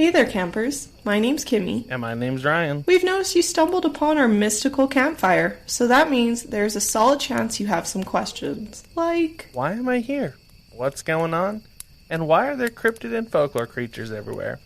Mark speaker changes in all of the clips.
Speaker 1: Hey there, campers. My name's Kimmy.
Speaker 2: And my name's Ryan.
Speaker 1: We've noticed you stumbled upon our mystical campfire, so that means there's a solid chance you have some questions. Like,
Speaker 2: why am I here? What's going on? And why are there cryptid and folklore creatures everywhere?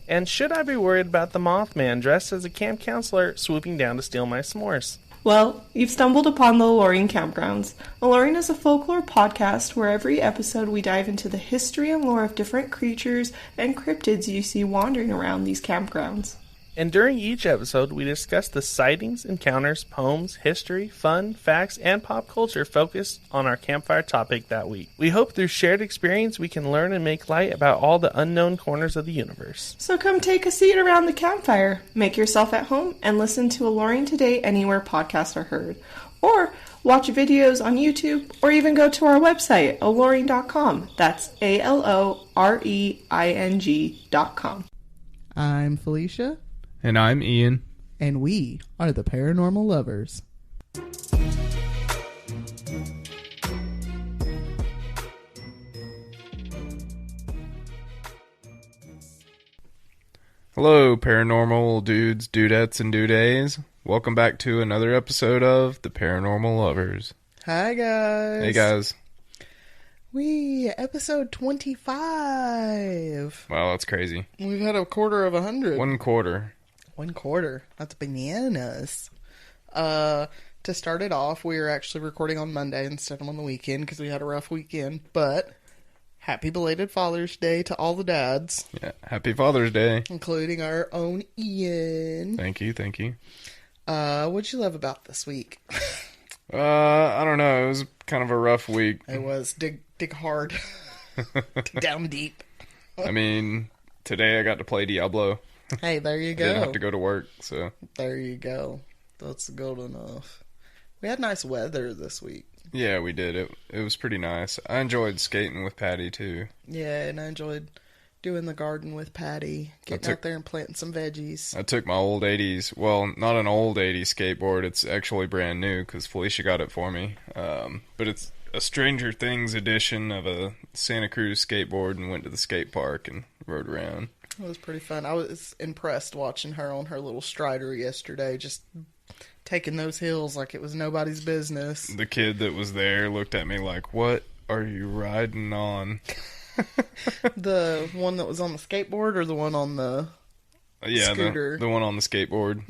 Speaker 2: And should I be worried about the Mothman dressed as a camp counselor swooping down to steal my s'mores?
Speaker 1: well, you've stumbled upon the Aloreing Campgrounds. Aloreing is a folklore podcast where every episode we dive into the history and lore of different creatures and cryptids you see wandering around these campgrounds.
Speaker 2: And during each episode, we discuss the sightings, encounters, poems, history, fun, facts, and pop culture focused on our campfire topic that week. We hope through shared experience we can learn and make light about all the unknown corners of the universe.
Speaker 1: So come take a seat around the campfire, make yourself at home, and listen to Aloreing Today anywhere podcasts are heard. Or watch videos on YouTube, or even go to our website, aloreing.com. That's ALOREING.com.
Speaker 3: I'm Felicia.
Speaker 4: And I'm Ian.
Speaker 3: And we are the Paranormal Lovers.
Speaker 4: Hello, paranormal dudes, dudettes, and dudays. Welcome back to another episode of the Paranormal Lovers.
Speaker 3: Hi, guys.
Speaker 4: Hey, guys.
Speaker 3: Episode 25.
Speaker 4: Wow, that's crazy.
Speaker 3: We've had a quarter of 100.
Speaker 4: One quarter.
Speaker 3: One quarter. That's bananas. To start it off, we are actually recording on Monday instead of on the weekend because we had a rough weekend. But happy belated Father's Day to all the dads.
Speaker 4: Yeah, happy Father's Day.
Speaker 3: Including our own Ian.
Speaker 4: Thank you.
Speaker 3: What'd you love about this week?
Speaker 4: I don't know. It was kind of a rough week.
Speaker 3: It was. Dig hard. Dig down deep.
Speaker 4: I mean, today I got to play Diablo.
Speaker 3: Hey, there you go.
Speaker 4: I didn't have to go to work, so.
Speaker 3: There you go. That's good enough. We had nice weather this week.
Speaker 4: Yeah, we did. It was pretty nice. I enjoyed skating with Patty, too.
Speaker 3: Yeah, and I enjoyed doing the garden with Patty. Getting out there and planting some veggies.
Speaker 4: I took my old 80s, well, not an old 80s skateboard. It's actually brand new because Felicia got it for me. But it's a Stranger Things edition of a Santa Cruz skateboard, and went to the skate park and rode around.
Speaker 3: It was pretty fun. I was impressed watching her on her little Strider yesterday, just taking those hills like it was nobody's business.
Speaker 4: The kid that was there looked at me like, "What are you riding on?"
Speaker 3: The one that was on the skateboard or the one on the scooter?
Speaker 4: The one on the skateboard.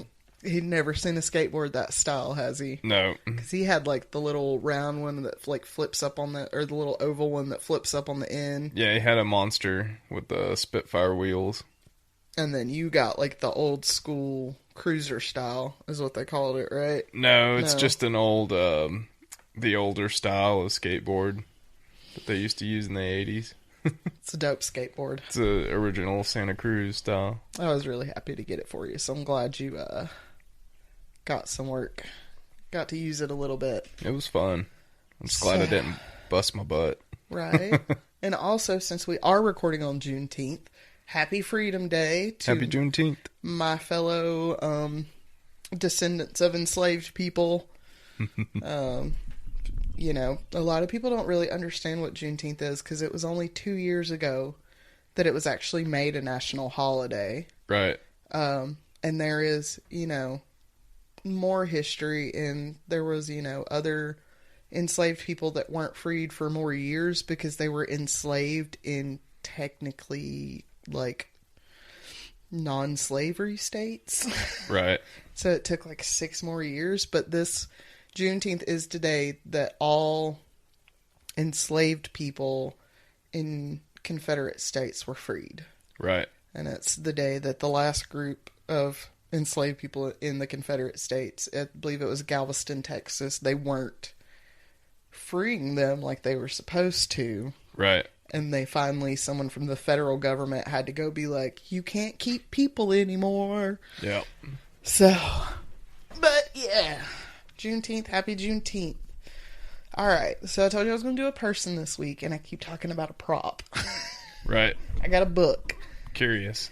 Speaker 3: He'd never seen a skateboard that style, has he?
Speaker 4: No.
Speaker 3: Because he had like the little round one that like flips up on the, or the little oval one that flips up on the end.
Speaker 4: Yeah, he had a monster with the Spitfire wheels.
Speaker 3: And then you got like the old school cruiser style, is what they called it, right?
Speaker 4: No, it's just an old, the older style of skateboard that they used to use in the 80s.
Speaker 3: It's a dope skateboard.
Speaker 4: It's the original Santa Cruz style.
Speaker 3: I was really happy to get it for you, so I'm glad you got some work. Got to use it a little bit.
Speaker 4: It was fun. I'm just glad I didn't bust my butt.
Speaker 3: Right. And also, since we are recording on Juneteenth, happy Freedom Day to
Speaker 4: Happy Juneteenth.
Speaker 3: My fellow descendants of enslaved people. You know, a lot of people don't really understand what Juneteenth is because it was only 2 years ago that it was actually made a national holiday.
Speaker 4: Right.
Speaker 3: And there is, you know, more history, and there was, you know, other enslaved people that weren't freed for more years because they were enslaved in technically, like, non-slavery states.
Speaker 4: Right.
Speaker 3: So it took like 6 more years, but this Juneteenth is today that all enslaved people in Confederate states were freed.
Speaker 4: Right.
Speaker 3: And it's the day that the last group of enslaved people in the Confederate States, I believe it was Galveston, Texas, they weren't freeing them like they were supposed to.
Speaker 4: Right.
Speaker 3: And they finally, someone from the federal government had to go be like, you can't keep people anymore.
Speaker 4: Yep.
Speaker 3: So, but yeah, Juneteenth, happy Juneteenth. Alright, so I told you I was going to do a person this week, and I keep talking about a prop.
Speaker 4: Right.
Speaker 3: I got a book.
Speaker 4: Curious.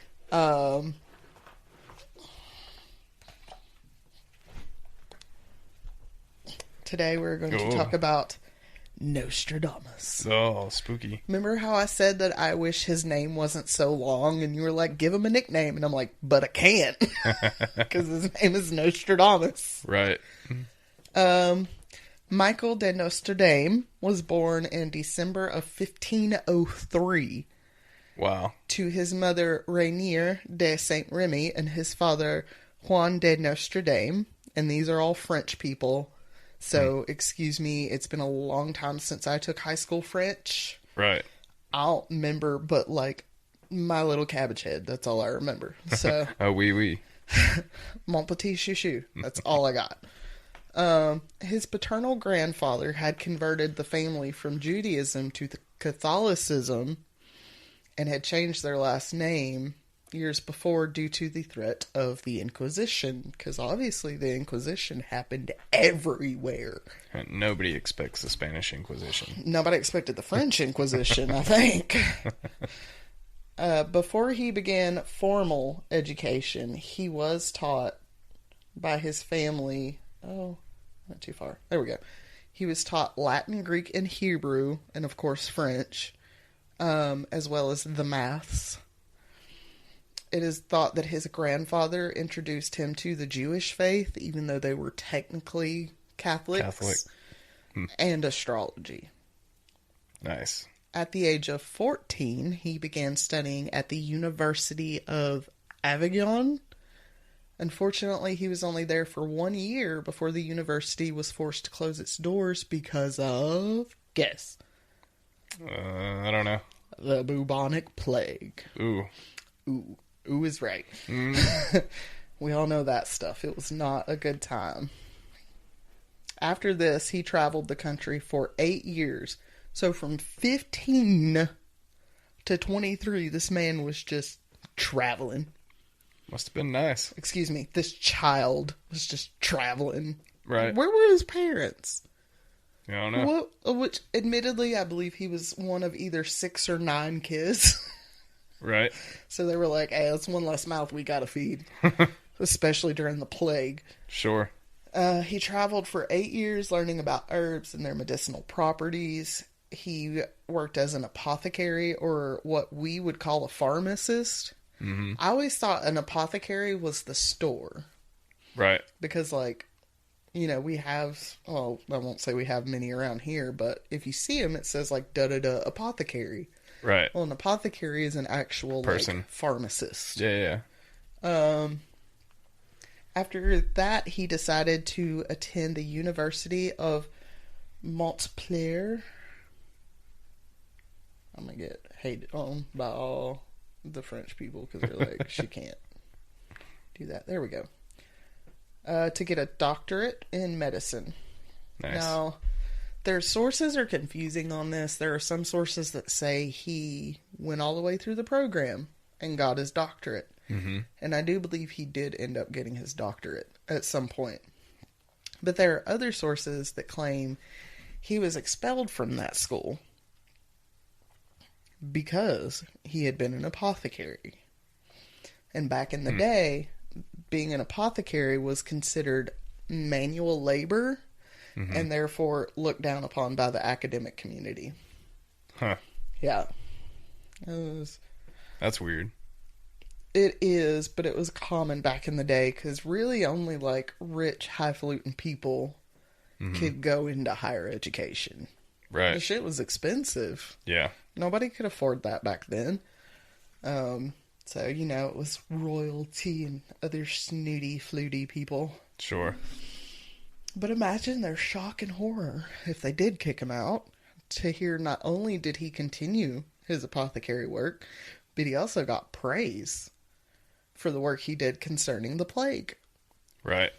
Speaker 3: Today we're going to talk about Nostradamus.
Speaker 4: Oh, spooky.
Speaker 3: Remember how I said that I wish his name wasn't so long, and you were like, give him a nickname, and I'm like, but I can't, because his name is Nostradamus.
Speaker 4: Right.
Speaker 3: Michael de Nostradame was born in December of 1503
Speaker 4: Wow.
Speaker 3: to his mother Rainier de Saint Remy and his father Juan de Nostradame, and these are all French people. So, excuse me, it's been a long time since I took high school French.
Speaker 4: Right.
Speaker 3: I don't remember, but like my little cabbage head, that's all I remember. So,
Speaker 4: Oh, oui.
Speaker 3: mon petit chouchou, that's all I got. His paternal grandfather had converted the family from Judaism to Catholicism and had changed their last name years before due to the threat of the Inquisition, because obviously the Inquisition happened everywhere.
Speaker 4: And nobody expects the Spanish Inquisition.
Speaker 3: Nobody expected the French Inquisition, I think. Before he began formal education, he was taught by his family... Oh, not too far. There we go. He was taught Latin, Greek, and Hebrew, and of course French, as well as the maths. It is thought that his grandfather introduced him to the Jewish faith, even though they were technically Catholics, and astrology.
Speaker 4: Nice.
Speaker 3: At the age of 14, he began studying at the University of Avignon. Unfortunately, he was only there for 1 year before the university was forced to close its doors because of, guess,
Speaker 4: I don't know.
Speaker 3: the bubonic plague.
Speaker 4: Ooh.
Speaker 3: Ooh is right. We all know that stuff. It was not a good time. After this, he traveled the country for 8 years. So from 15 to 23, this man was just traveling.
Speaker 4: Must have been nice.
Speaker 3: Excuse me, this child was just traveling.
Speaker 4: Right.
Speaker 3: Where were his parents?
Speaker 4: I don't know.
Speaker 3: Which, admittedly, I believe he was one of either 6 or 9 kids.
Speaker 4: Right.
Speaker 3: So they were like, hey, that's one less mouth we gotta feed. Especially during the plague.
Speaker 4: Sure.
Speaker 3: He traveled for 8 years learning about herbs and their medicinal properties. He worked as an apothecary, or what we would call a pharmacist.
Speaker 4: Mm-hmm.
Speaker 3: I always thought an apothecary was the store.
Speaker 4: Right.
Speaker 3: Because, like, you know, we have, well, I won't say we have many around here, but if you see them, it says, like, da-da-da apothecary.
Speaker 4: Right.
Speaker 3: Well, an apothecary is an actual,
Speaker 4: person.
Speaker 3: like, pharmacist.
Speaker 4: Yeah.
Speaker 3: After that, he decided to attend the University of Montpellier. I'm going to get hated on by all the French people because they're like, she can't do that. There we go. To get a doctorate in medicine.
Speaker 4: Nice.
Speaker 3: Now, their sources are confusing on this. There are some sources that say he went all the way through the program and got his doctorate.
Speaker 4: Mm-hmm.
Speaker 3: And I do believe he did end up getting his doctorate at some point. But there are other sources that claim he was expelled from that school because he had been an apothecary. And back in the day, being an apothecary was considered manual labor and therefore looked down upon by the academic community.
Speaker 4: Huh.
Speaker 3: Yeah.
Speaker 4: That's weird.
Speaker 3: It is, but it was common back in the day because really only like rich, highfalutin people could go into higher education.
Speaker 4: Right.
Speaker 3: The shit was expensive.
Speaker 4: Yeah.
Speaker 3: Nobody could afford that back then. So, you know, it was royalty and other snooty, fluty people.
Speaker 4: Sure.
Speaker 3: But imagine their shock and horror if they did kick him out to hear not only did he continue his apothecary work, but he also got praise for the work he did concerning the plague.
Speaker 4: Right.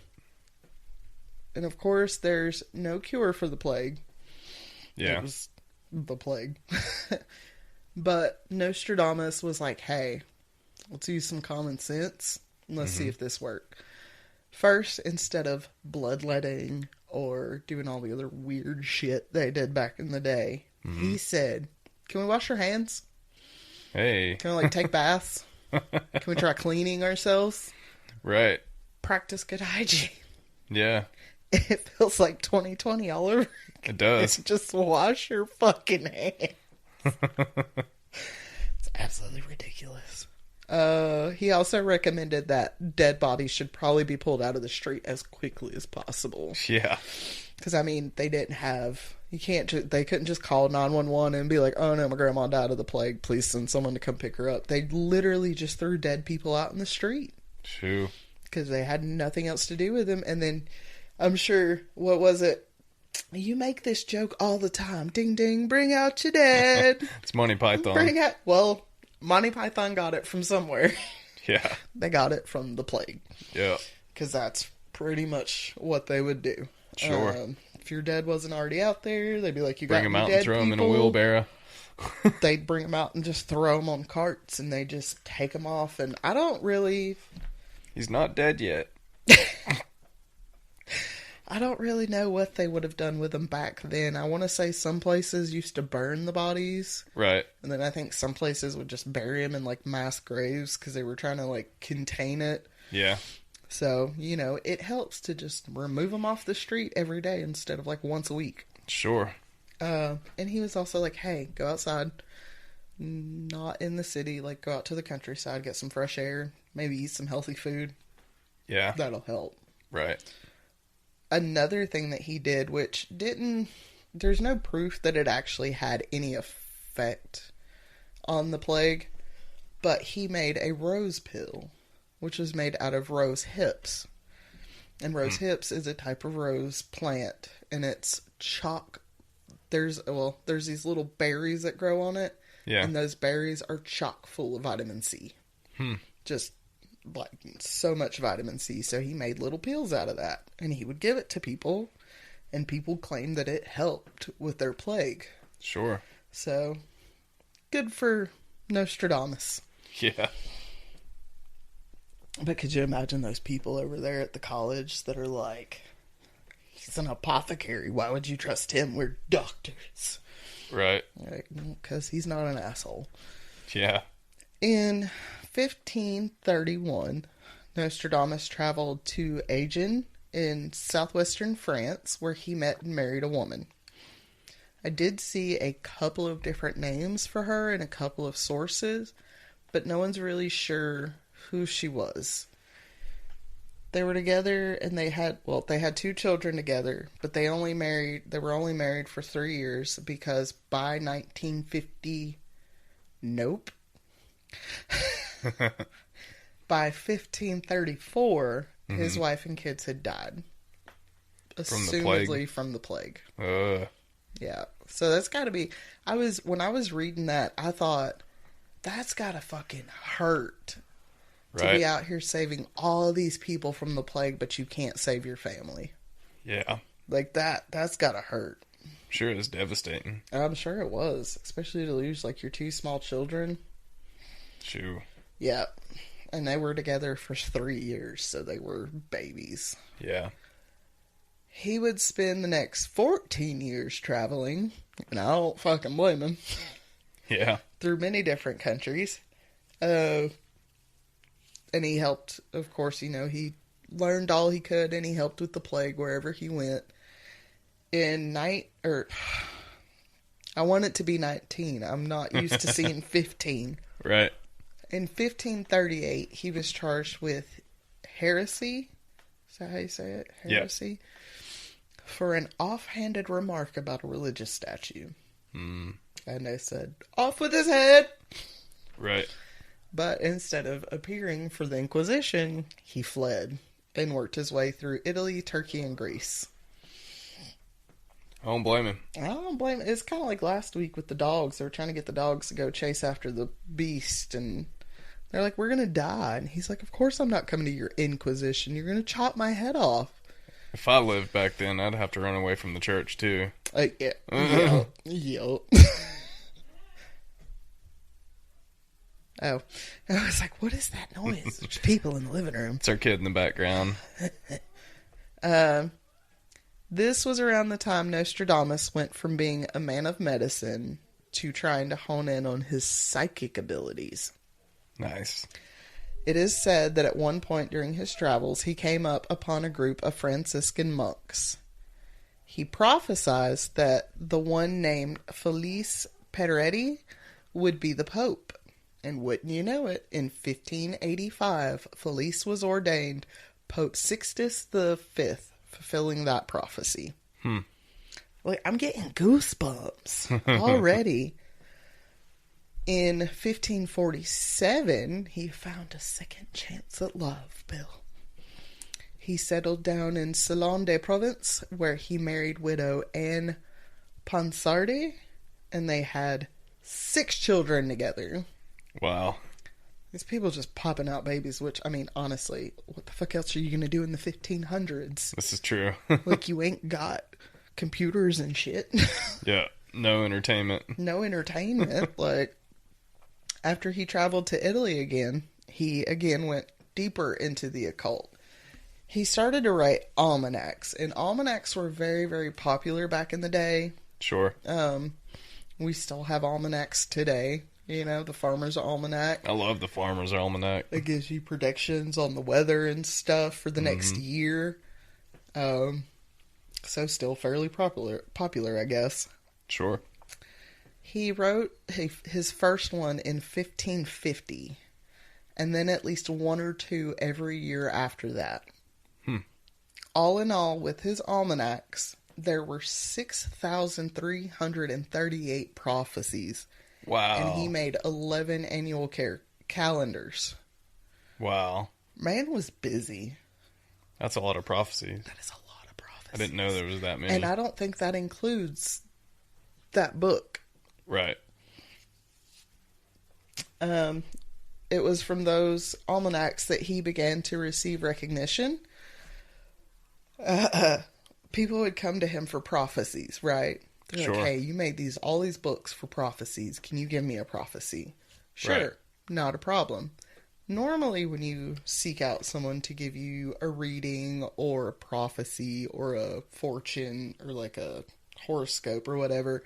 Speaker 3: And of course, there's no cure for the plague.
Speaker 4: Yeah.
Speaker 3: It was the plague. But Nostradamus was like, hey, let's use some common sense. Let's see if this works. First, instead of bloodletting or doing all the other weird shit they did back in the day, he said, can we wash our hands?
Speaker 4: Hey.
Speaker 3: Can we, like, take baths? Can we try cleaning ourselves?
Speaker 4: Right.
Speaker 3: Practice good hygiene.
Speaker 4: Yeah.
Speaker 3: It feels like 2020 all over
Speaker 4: It does.
Speaker 3: Just wash your fucking hands. It's absolutely ridiculous. He also recommended that dead bodies should probably be pulled out of the street as quickly as possible.
Speaker 4: Yeah.
Speaker 3: Because, I mean, they didn't have... they couldn't just call 911 and be like, oh no, my grandma died of the plague. Please send someone to come pick her up. They literally just threw dead people out in the street.
Speaker 4: True.
Speaker 3: Because they had nothing else to do with them. And then, I'm sure, what was it? You make this joke all the time. Ding ding, bring out your dead.
Speaker 4: It's Monty Python.
Speaker 3: Bring out... Well, Monty Python got it from somewhere.
Speaker 4: Yeah.
Speaker 3: They got it from the plague.
Speaker 4: Yeah.
Speaker 3: Because that's pretty much what they would do.
Speaker 4: Sure.
Speaker 3: If your dead wasn't already out there, they'd be like, you
Speaker 4: bring
Speaker 3: got
Speaker 4: them
Speaker 3: any
Speaker 4: out
Speaker 3: dead
Speaker 4: and throw them in a
Speaker 3: people?
Speaker 4: wheelbarrow.
Speaker 3: They'd bring them out and just throw them on carts, and they just take them off. And I don't really...
Speaker 4: He's not dead yet.
Speaker 3: I don't really know what they would have done with them back then. I want to say some places used to burn the bodies.
Speaker 4: Right.
Speaker 3: And then I think some places would just bury them in, like, mass graves because they were trying to, like, contain it.
Speaker 4: Yeah.
Speaker 3: So, you know, it helps to just remove them off the street every day instead of, like, once a week.
Speaker 4: Sure.
Speaker 3: And he was also like, hey, go outside. Not in the city. Like, go out to the countryside, get some fresh air. Maybe eat some healthy food.
Speaker 4: Yeah.
Speaker 3: That'll help.
Speaker 4: Right.
Speaker 3: Another thing that he did, which didn't... There's no proof that it actually had any effect on the plague. But he made a rose pill, which was made out of rose hips. And rose hips is a type of rose plant. And it's chock... There's these little berries that grow on it.
Speaker 4: Yeah.
Speaker 3: And those berries are chock full of vitamin C. Just... like so much vitamin C, so he made little pills out of that, and he would give it to people, and people claimed that it helped with their plague.
Speaker 4: Sure.
Speaker 3: So, good for Nostradamus.
Speaker 4: Yeah.
Speaker 3: But could you imagine those people over there at the college that are like, he's an apothecary, why would you trust him? We're doctors.
Speaker 4: Right.
Speaker 3: Like, because he's not an asshole.
Speaker 4: Yeah.
Speaker 3: In 1531, Nostradamus traveled to Agen in southwestern France, where he met and married a woman. I did see a couple of different names for her in a couple of sources, but no one's really sure who she was. They were together, and they had 2 children together, but they were only married for 3 years, because by 1950, nope. By 1534, his wife and kids had died. Assumedly from the plague. Yeah. So that's gotta be... When I was reading that, I thought, that's gotta fucking hurt.
Speaker 4: Right.
Speaker 3: To be out here saving all these people from the plague, but you can't save your family.
Speaker 4: Yeah.
Speaker 3: Like, that's gotta hurt.
Speaker 4: Sure, it's devastating.
Speaker 3: I'm sure it was. Especially to lose, like, your 2 small children.
Speaker 4: True.
Speaker 3: Yeah. And they were together for 3 years, so they were babies.
Speaker 4: Yeah.
Speaker 3: He would spend the next 14 years traveling, and I don't fucking blame him.
Speaker 4: Yeah.
Speaker 3: Through many different countries. And he helped, of course, he learned all he could, and he helped with the plague wherever he went. I want it to be 19. I'm not used to seeing 15.
Speaker 4: Right.
Speaker 3: In 1538, he was charged with heresy. Is that how you say it? Heresy? Yeah. For an offhanded remark about a religious statue. And they said, off with his head!
Speaker 4: Right.
Speaker 3: But instead of appearing for the Inquisition, he fled and worked his way through Italy, Turkey, and Greece.
Speaker 4: I don't blame him.
Speaker 3: I don't blame him. It's kind of like last week with the dogs. They were trying to get the dogs to go chase after the beast, and they're like, we're going to die. And he's like, of course I'm not coming to your Inquisition. You're going to chop my head off.
Speaker 4: If I lived back then, I'd have to run away from the church, too.
Speaker 3: Yeah. Yo. Oh. I was like, what is that noise? There's people in the living room.
Speaker 4: It's our kid in the background.
Speaker 3: This was around the time Nostradamus went from being a man of medicine to trying to hone in on his psychic abilities.
Speaker 4: Nice.
Speaker 3: It is said that at one point during his travels, he came up upon a group of Franciscan monks. He prophesied that the one named Felice Peretti would be the Pope. And wouldn't you know it, in 1585, Felice was ordained Pope Sixtus V, fulfilling that prophecy. Like, I'm getting goosebumps already. In 1547, he found a second chance at love, Bill. He settled down in Ceylon de Provence, where he married widow Anne Ponsardi, and they had 6 children together.
Speaker 4: Wow.
Speaker 3: These people just popping out babies, which, I mean, honestly, what the fuck else are you going to do in the 1500s?
Speaker 4: This is true.
Speaker 3: Like, you ain't got computers and shit.
Speaker 4: Yeah. No entertainment.
Speaker 3: No entertainment. Like, after he traveled to Italy again, he again went deeper into the occult. He started to write almanacs, and almanacs were very, very popular back in the day.
Speaker 4: Sure.
Speaker 3: We still have almanacs today. You know, the Farmer's Almanac.
Speaker 4: I love the Farmer's Almanac.
Speaker 3: It gives you predictions on the weather and stuff for the next year. So still fairly popular, I guess.
Speaker 4: Sure.
Speaker 3: He wrote his first one in 1550, and then at least one or two every year after that. All in all, with his almanacs, there were 6,338 prophecies.
Speaker 4: Wow.
Speaker 3: And he made 11 annual calendars.
Speaker 4: Wow.
Speaker 3: Man was busy.
Speaker 4: That's a lot of prophecies.
Speaker 3: That is a lot of prophecies.
Speaker 4: I didn't know there was that many.
Speaker 3: And I don't think that includes that book.
Speaker 4: Right.
Speaker 3: It was from those almanacs that he began to receive recognition. People would come to him for prophecies, right? They're
Speaker 4: Sure.
Speaker 3: like, hey, you made all these books for prophecies. Can you give me a prophecy? Sure.
Speaker 4: Right.
Speaker 3: Not a problem. Normally, when you seek out someone to give you a reading or a prophecy or a fortune or like a horoscope or whatever,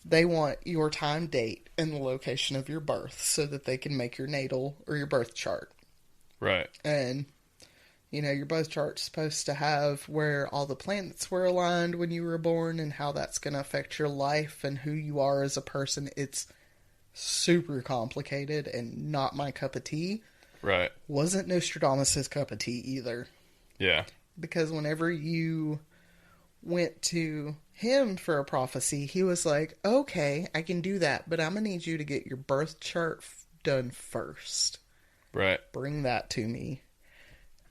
Speaker 3: they want your time, date, and the location of your birth so that they can make your natal or your birth chart.
Speaker 4: Right.
Speaker 3: And, you know, your birth chart's supposed to have where all the planets were aligned when you were born and how that's going to affect your life and who you are as a person. It's super complicated and not my cup of tea.
Speaker 4: Right.
Speaker 3: Wasn't Nostradamus' cup of tea either.
Speaker 4: Yeah.
Speaker 3: Because whenever you went to him for a prophecy, he was like, okay, I can do that, but I'm going to need you to get your birth chart done first.
Speaker 4: Right.
Speaker 3: Bring that to me,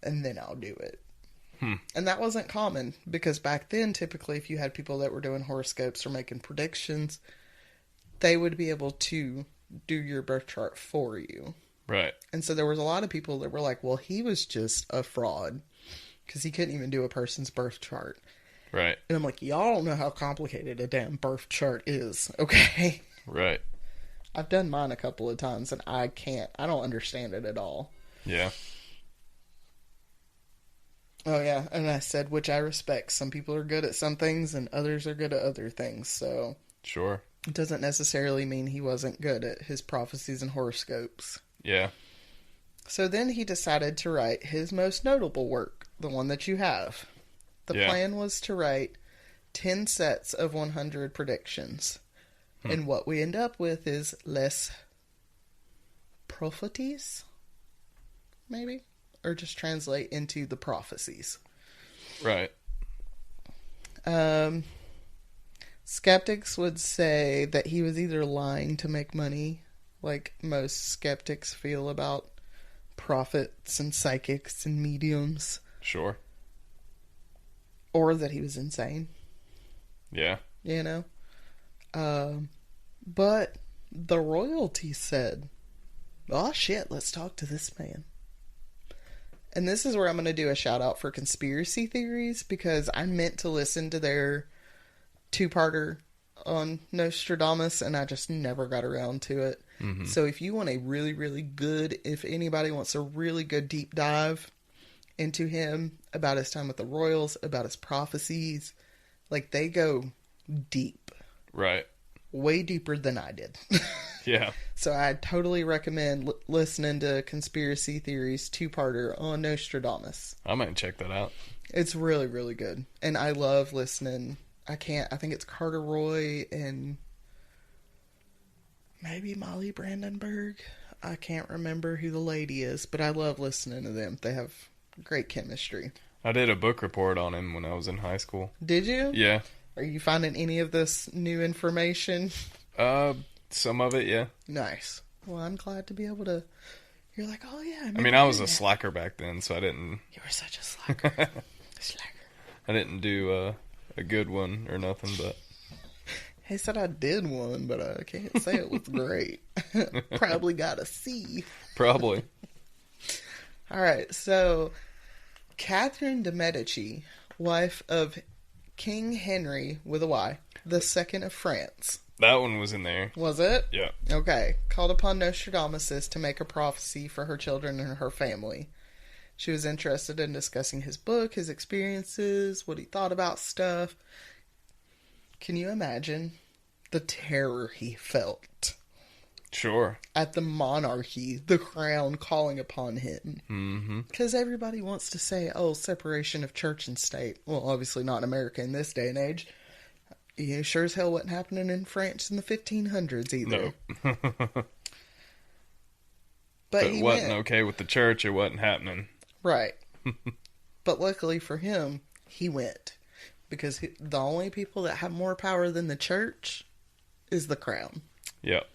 Speaker 3: and then I'll do it. And that wasn't common, because back then, typically, if you had people that were doing horoscopes or making predictions, they would be able to do your birth chart for you.
Speaker 4: Right.
Speaker 3: And so there was a lot of people that were like, well, he was just a fraud, because he couldn't even do a person's birth chart.
Speaker 4: Right.
Speaker 3: And I'm like, y'all don't know how complicated a damn birth chart is, okay?
Speaker 4: Right.
Speaker 3: I've done mine a couple of times, and I don't understand it at all.
Speaker 4: Yeah.
Speaker 3: Oh, yeah, and I said, which I respect. Some people are good at some things, and others are good at other things, so...
Speaker 4: Sure.
Speaker 3: It doesn't necessarily mean he wasn't good at his prophecies and horoscopes.
Speaker 4: Yeah.
Speaker 3: So then he decided to write his most notable work, the one that you have. The plan was to write 10 sets of 100 predictions. And what we end up with is Les Prophéties, maybe? Or just translate into the prophecies.
Speaker 4: Right.
Speaker 3: Skeptics would say that he was either lying to make money, like most skeptics feel about prophets and psychics and mediums.
Speaker 4: Sure.
Speaker 3: Or that he was insane.
Speaker 4: Yeah.
Speaker 3: You know? But the royalty said, oh shit, let's talk to this man. And this is where I'm going to do a shout out for conspiracy theories, because I meant to listen to their 2-parter on Nostradamus, and I just never got around to it. Mm-hmm. So if you want a really, really good, if anybody wants a really good deep dive into him, about his time with the royals, about his prophecies, like, they go deep.
Speaker 4: Right.
Speaker 3: Way deeper than I did.
Speaker 4: Yeah.
Speaker 3: So I totally recommend listening to Conspiracy Theories 2-parter on Nostradamus.
Speaker 4: I might check that out.
Speaker 3: It's really, really good. And I love listening. I think it's Carter Roy and maybe Molly Brandenburg. I can't remember who the lady is, but I love listening to them. They have great chemistry.
Speaker 4: I did a book report on him when I was in high school.
Speaker 3: Did you?
Speaker 4: Yeah.
Speaker 3: Are you finding any of this new information?
Speaker 4: Some of it, yeah.
Speaker 3: Nice. Well, I'm glad to be able to... You're like, oh yeah.
Speaker 4: I mean, I was a slacker back then, so I didn't...
Speaker 3: You were such a slacker.
Speaker 4: I didn't do a good one or nothing, but...
Speaker 3: He said I did one, but I can't say it was great. Probably got a C.
Speaker 4: Probably.
Speaker 3: All right, so Catherine de Medici, wife of King Henry, with a Y, the second of France.
Speaker 4: That one was in there.
Speaker 3: Was it?
Speaker 4: Yeah.
Speaker 3: Okay. Called upon Nostradamus to make a prophecy for her children and her family. She was interested in discussing his book, his experiences, what he thought about stuff. Can you imagine the terror he felt?
Speaker 4: Sure.
Speaker 3: At the monarchy, the crown calling upon him.
Speaker 4: Mm-hmm.
Speaker 3: Because everybody wants to say, oh, separation of church and state. Well, obviously not in America in this day and age. You sure as hell wasn't happening in France in the 1500s either.
Speaker 4: No.
Speaker 3: But
Speaker 4: it wasn't okay with the church. It wasn't happening.
Speaker 3: Right. But luckily for him, he went. Because the only people that have more power than the church is the crown.
Speaker 4: Yep.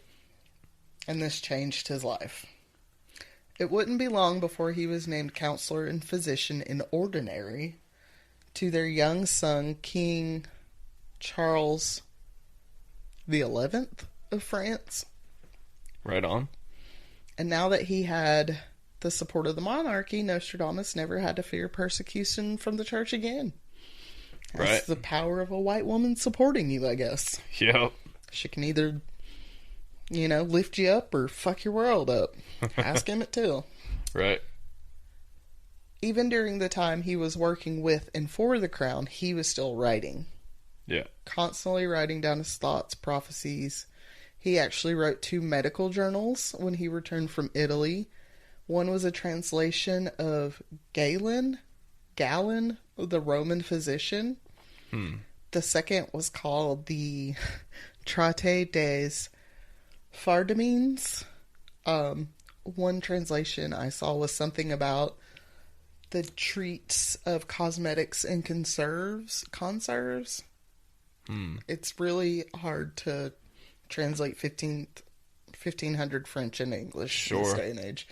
Speaker 3: And this changed his life. It wouldn't be long before he was named counselor and physician in ordinary to their young son, King Charles the 11th of France.
Speaker 4: Right on.
Speaker 3: And now that he had the support of the monarchy, Nostradamus never had to fear persecution from the church again. That's
Speaker 4: Right.
Speaker 3: the power of a white woman supporting you, I guess.
Speaker 4: Yep.
Speaker 3: She can either, lift you up or fuck your world up. Ask him it too.
Speaker 4: Right.
Speaker 3: Even during the time he was working with and for the crown, he was still writing.
Speaker 4: Yeah.
Speaker 3: Constantly writing down his thoughts, prophecies. He actually wrote 2 medical journals when he returned from Italy. One was a translation of Galen, the Roman physician. The second was called the Traité des Fardamines. One translation I saw was something about the treats of cosmetics and conserves. It's really hard to translate 1500 French and English in this day and age.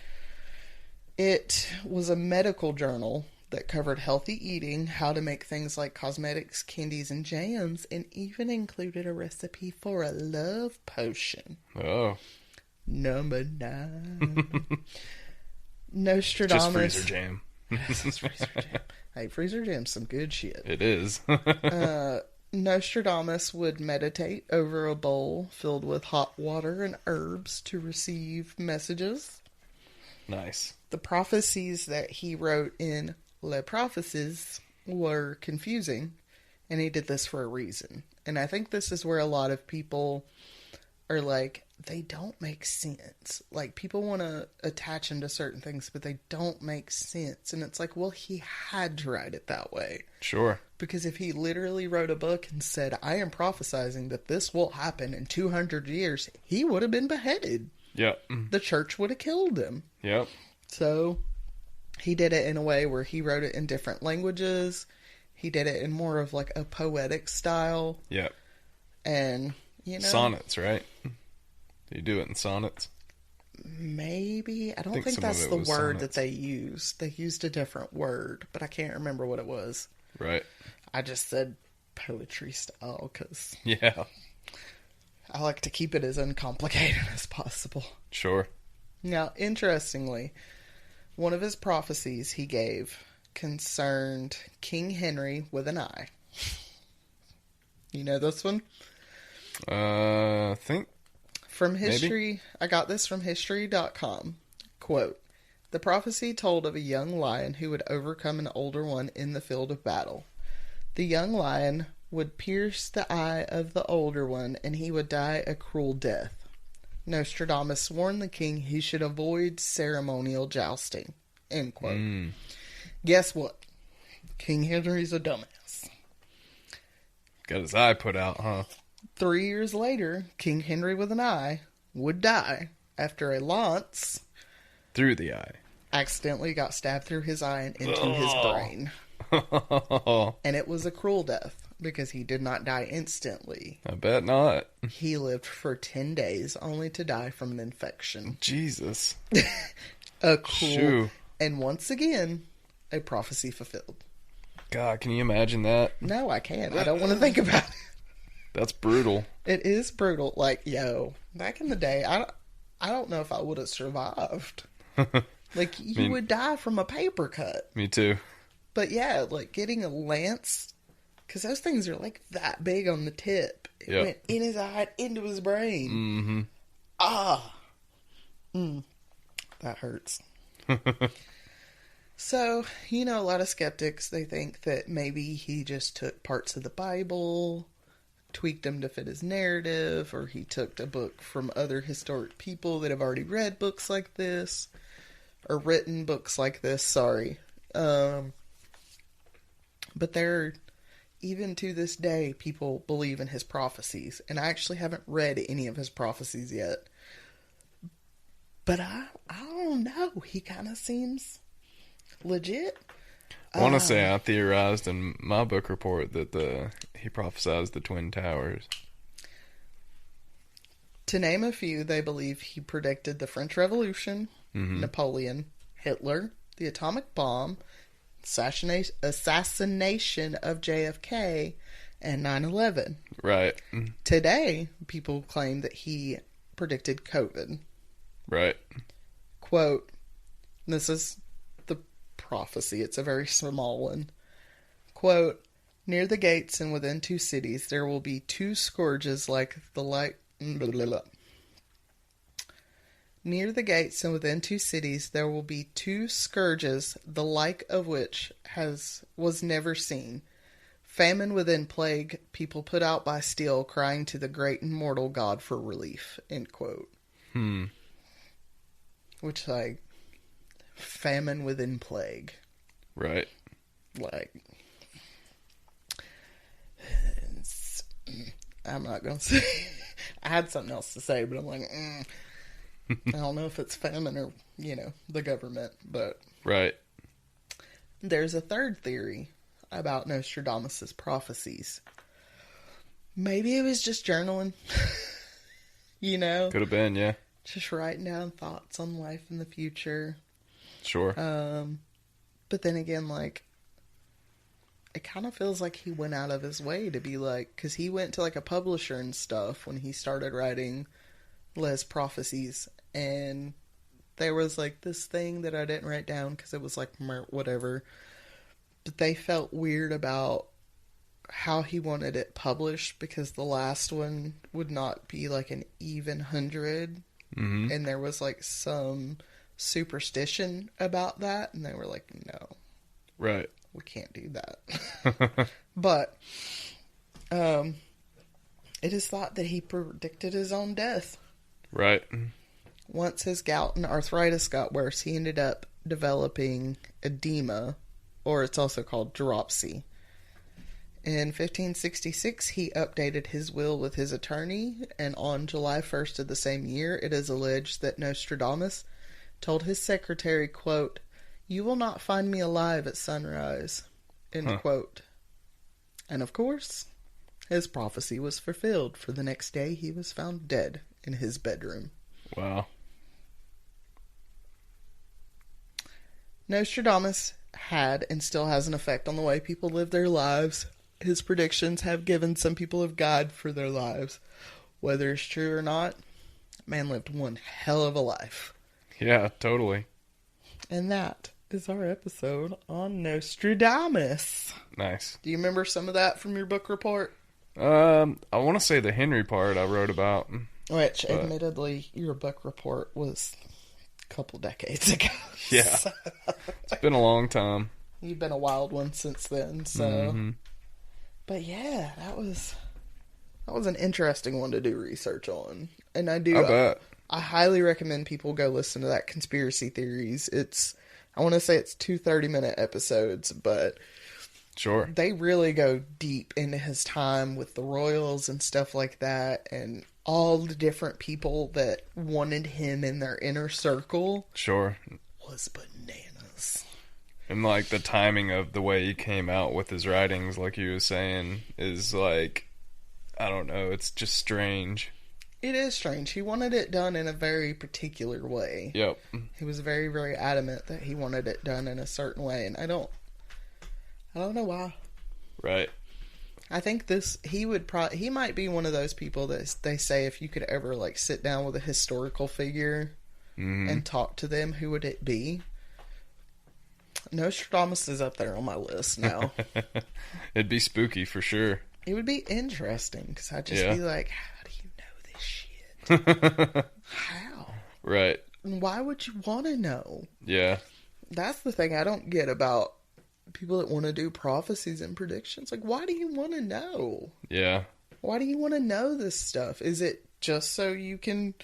Speaker 3: It was a medical journal that covered healthy eating, how to make things like cosmetics, candies, and jams, and even included a recipe for a love potion.
Speaker 4: Oh.
Speaker 3: Number 9. Nostradamus.
Speaker 4: Just freezer jam.
Speaker 3: It's freezer jam. Hey, freezer jam's some good shit.
Speaker 4: It is.
Speaker 3: Nostradamus would meditate over a bowl filled with hot water and herbs to receive messages.
Speaker 4: Nice.
Speaker 3: The prophecies that he wrote in Les Prophéties were confusing, and he did this for a reason. And I think this is where a lot of people are like, they don't make sense. Like, people want to attach him to certain things, but they don't make sense. And it's like, well, he had to write it that way.
Speaker 4: Sure.
Speaker 3: Because if he literally wrote a book and said, I am prophesying that this will happen in 200 years, he would have been beheaded.
Speaker 4: Yep.
Speaker 3: The church would have killed him.
Speaker 4: Yep.
Speaker 3: So he did it in a way where he wrote it in different languages. He did it in more of like a poetic style.
Speaker 4: Yep.
Speaker 3: And,
Speaker 4: Sonnets, right? Do you do it in sonnets?
Speaker 3: Maybe. I don't think that's the word that they used. They used a different word, but I can't remember what it was.
Speaker 4: Right.
Speaker 3: I just said poetry style because
Speaker 4: yeah,
Speaker 3: I like to keep it as uncomplicated as possible.
Speaker 4: Sure.
Speaker 3: Now, interestingly, one of his prophecies he gave concerned King Henry with an I. You know this one?
Speaker 4: I think.
Speaker 3: From history, I got this from history.com. Quote, the prophecy told of a young lion who would overcome an older one in the field of battle. The young lion would pierce the eye of the older one, and he would die a cruel death. Nostradamus warned the king he should avoid ceremonial jousting. End quote. Guess what? King Henry's a dumbass.
Speaker 4: Got his eye put out, huh?
Speaker 3: 3 years later, King Henry with an eye would die after a lance
Speaker 4: Through the eye.
Speaker 3: accidentally got stabbed through his eye and into his brain. And it was a cruel death because he did not die instantly.
Speaker 4: I bet not.
Speaker 3: He lived for 10 days only to die from an infection.
Speaker 4: Jesus.
Speaker 3: A cruel...
Speaker 4: Shoo.
Speaker 3: And once again, a prophecy fulfilled.
Speaker 4: God, can you imagine that?
Speaker 3: No, I can't. I don't want to think about it.
Speaker 4: That's brutal.
Speaker 3: It is brutal. Like, yo, back in the day, I don't know if I would have survived. Like, you would die from a paper cut.
Speaker 4: Me too.
Speaker 3: But yeah, like getting a lance, because those things are like that big on the tip. It went in his eye, into his brain.
Speaker 4: Mm-hmm.
Speaker 3: That hurts. So, a lot of skeptics, they think that maybe he just took parts of the Bible, tweaked them to fit his narrative, or he took a book from other historic people that have already read books like this, or written books like this, sorry. But there, even to this day, people believe in his prophecies, and I actually haven't read any of his prophecies yet. But I don't know, he kind of seems... legit.
Speaker 4: I want to say I theorized in my book report that he prophesied the Twin Towers.
Speaker 3: To name a few, they believe he predicted the French Revolution, Napoleon, Hitler, the atomic bomb, assassination of JFK, and 9/11.
Speaker 4: Right.
Speaker 3: Today, people claim that he predicted COVID.
Speaker 4: Right.
Speaker 3: Quote, this is prophecy, it's a very small one. Quote, near the gates and within 2 cities there will be 2 scourges like the light. Near the gates and within 2 cities there will be 2 scourges, the like of which was never seen. Famine within plague, people put out by steel, crying to the great and mortal God for relief. End quote. Which, like, famine within plague.
Speaker 4: Right.
Speaker 3: Like, I'm not going to say... I had something else to say, but I'm like, I don't know if it's famine or, the government, but...
Speaker 4: Right.
Speaker 3: There's a third theory about Nostradamus' prophecies. Maybe it was just journaling.
Speaker 4: Could have been, yeah.
Speaker 3: Just writing down thoughts on life in the future.
Speaker 4: Sure.
Speaker 3: But then again, like, it kind of feels like he went out of his way to be like, because he went to like a publisher and stuff when he started writing Les Prophecies, and there was like this thing that I didn't write down because it was like whatever, but they felt weird about how he wanted it published because the last one would not be like an even 100, and there was like some superstition about that, and they were like, no,
Speaker 4: right,
Speaker 3: we can't do that. But it is thought that he predicted his own death.
Speaker 4: Right.
Speaker 3: Once his gout and arthritis got worse, he ended up developing edema, or it's also called dropsy. In 1566, he updated his will with his attorney, and on July 1st of the same year, it is alleged that Nostradamus told his secretary, quote, "You will not find me alive at sunrise," end quote. And of course, his prophecy was fulfilled, for the next day he was found dead in his bedroom.
Speaker 4: Wow.
Speaker 3: Nostradamus had and still has an effect on the way people live their lives. His predictions have given some people a guide for their lives. Whether it's true or not, man lived one hell of a life.
Speaker 4: Yeah, totally.
Speaker 3: And that is our episode on Nostradamus.
Speaker 4: Nice.
Speaker 3: Do you remember some of that from your book report?
Speaker 4: I want to say the Henry part I wrote about.
Speaker 3: Which, admittedly, your book report was a couple decades ago.
Speaker 4: Yeah.
Speaker 3: So,
Speaker 4: it's been a long time.
Speaker 3: You've been a wild one since then, so... But yeah, that was an interesting one to do research on. And I
Speaker 4: bet.
Speaker 3: I highly recommend people go listen to that Conspiracy Theories. I want to say it's 2 30-minute episodes, but
Speaker 4: Sure.
Speaker 3: they really go deep into his time with the royals and stuff like that, and all the different people that wanted him in their inner circle.
Speaker 4: Sure.
Speaker 3: Was bananas.
Speaker 4: And, like, the timing of the way he came out with his writings, like you were saying, is, like, I don't know, it's just strange.
Speaker 3: It is strange. He wanted it done in a very particular way.
Speaker 4: Yep.
Speaker 3: He was very, very adamant that he wanted it done in a certain way, and I don't know why.
Speaker 4: Right.
Speaker 3: I think he might be one of those people that they say if you could ever, like, sit down with a historical figure and talk to them, who would it be? Nostradamus is up there on my list now.
Speaker 4: It'd be spooky for sure.
Speaker 3: It would be interesting, because I'd just be like, how do you know this shit? How?
Speaker 4: Right.
Speaker 3: And why would you want to know?
Speaker 4: Yeah.
Speaker 3: That's the thing I don't get about people that want to do prophecies and predictions. Like, why do you want to know?
Speaker 4: Yeah.
Speaker 3: Why do you want to know this stuff? Is it just so you can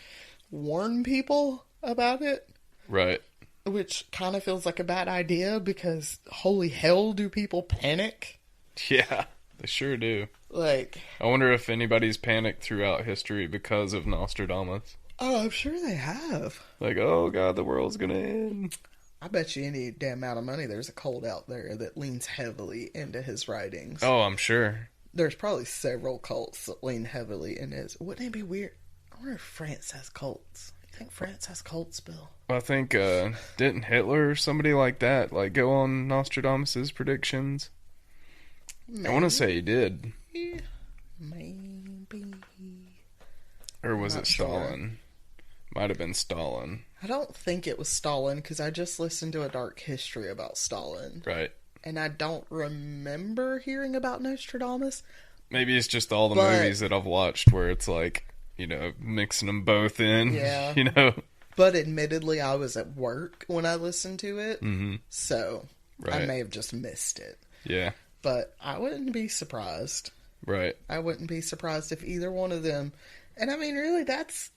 Speaker 3: warn people about it?
Speaker 4: Right.
Speaker 3: Which kind of feels like a bad idea, because holy hell, do people panic?
Speaker 4: Yeah, they sure do.
Speaker 3: Like,
Speaker 4: I wonder if anybody's panicked throughout history because of Nostradamus.
Speaker 3: oh, I'm sure they have.
Speaker 4: Like, oh god, the world's gonna end.
Speaker 3: I bet you any damn amount of money there's a cult out there that leans heavily into his writings.
Speaker 4: Oh, I'm sure.
Speaker 3: There's probably several cults that lean heavily into his... Wouldn't it be weird? I wonder if France has cults. You think France has cults, Bill?
Speaker 4: I think, didn't Hitler or somebody like that, like, go on Nostradamus's predictions?
Speaker 3: Maybe.
Speaker 4: I want to say he did.
Speaker 3: Maybe.
Speaker 4: Or was
Speaker 3: Not
Speaker 4: it Stalin? Might have been Stalin.
Speaker 3: I don't think it was Stalin, because I just listened to a dark history about Stalin.
Speaker 4: Right.
Speaker 3: And I don't remember hearing about Nostradamus.
Speaker 4: Maybe it's just all the
Speaker 3: But-
Speaker 4: movies that I've watched where it's like, you know, mixing them both in.
Speaker 3: Yeah.
Speaker 4: You know?
Speaker 3: But admittedly, I was at work when I listened to it.
Speaker 4: Mm-hmm.
Speaker 3: So I
Speaker 4: Right.
Speaker 3: may have just missed it.
Speaker 4: Yeah.
Speaker 3: But I wouldn't be surprised.
Speaker 4: Right.
Speaker 3: I wouldn't be surprised if either one of them... And I mean, really, that's...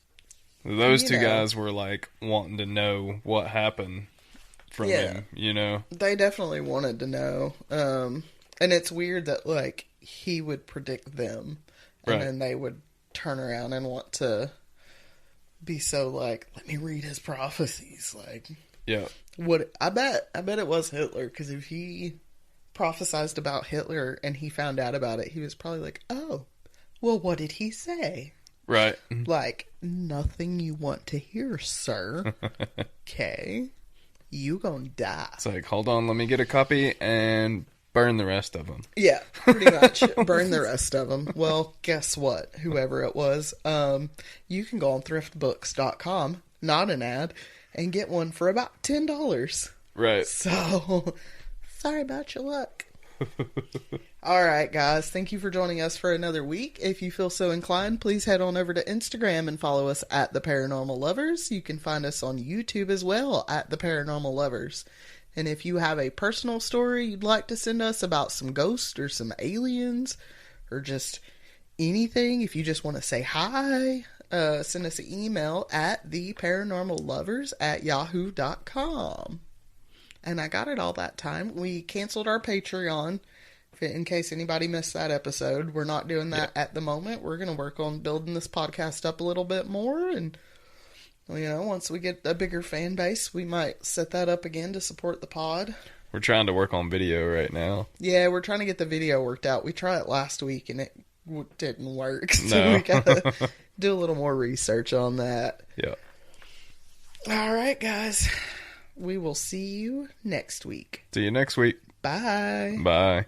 Speaker 4: Those
Speaker 3: You
Speaker 4: two
Speaker 3: know.
Speaker 4: guys were like wanting to know what happened from
Speaker 3: Yeah.
Speaker 4: him, you know?
Speaker 3: They definitely wanted to know. And it's weird that, like, he would predict them. And
Speaker 4: Right.
Speaker 3: then they would turn around and want to be so, like, let me read his prophecies. Like,
Speaker 4: Yeah.
Speaker 3: I bet it was Hitler. Because if he prophesized about Hitler and he found out about it, he was probably like, oh, well, what did he say?
Speaker 4: Right.
Speaker 3: Like, nothing you want to hear, sir. Okay. You gonna die.
Speaker 4: It's like, hold on, let me get a copy and burn the rest of them.
Speaker 3: Yeah, pretty much. Burn the rest of them. Well, guess what? Whoever it was, you can go on thriftbooks.com, not an ad, and get one for about $10.
Speaker 4: Right.
Speaker 3: So, sorry about your luck. All right, guys. Thank you for joining us for another week. If you feel so inclined, please head on over to Instagram and follow us at The Paranormal Lovers. You can find us on YouTube as well at The Paranormal Lovers. And if you have a personal story you'd like to send us about some ghosts or some aliens or just anything, if you just want to say hi, send us an email at theparanormallovers@yahoo.com. And I got it all that time. We canceled our Patreon in case anybody missed that episode. We're not doing that at the moment. We're going to work on building this podcast up a little bit more. And, you know, once we get a bigger fan base, we might set that up again to support the pod.
Speaker 4: We're trying to work on video right now.
Speaker 3: Yeah, we're trying to get the video worked out. We tried it last week and it didn't work. So
Speaker 4: No.
Speaker 3: we got to do a little more research on that.
Speaker 4: Yeah.
Speaker 3: All right, guys. We will see you next week.
Speaker 4: See you next week.
Speaker 3: Bye.
Speaker 4: Bye.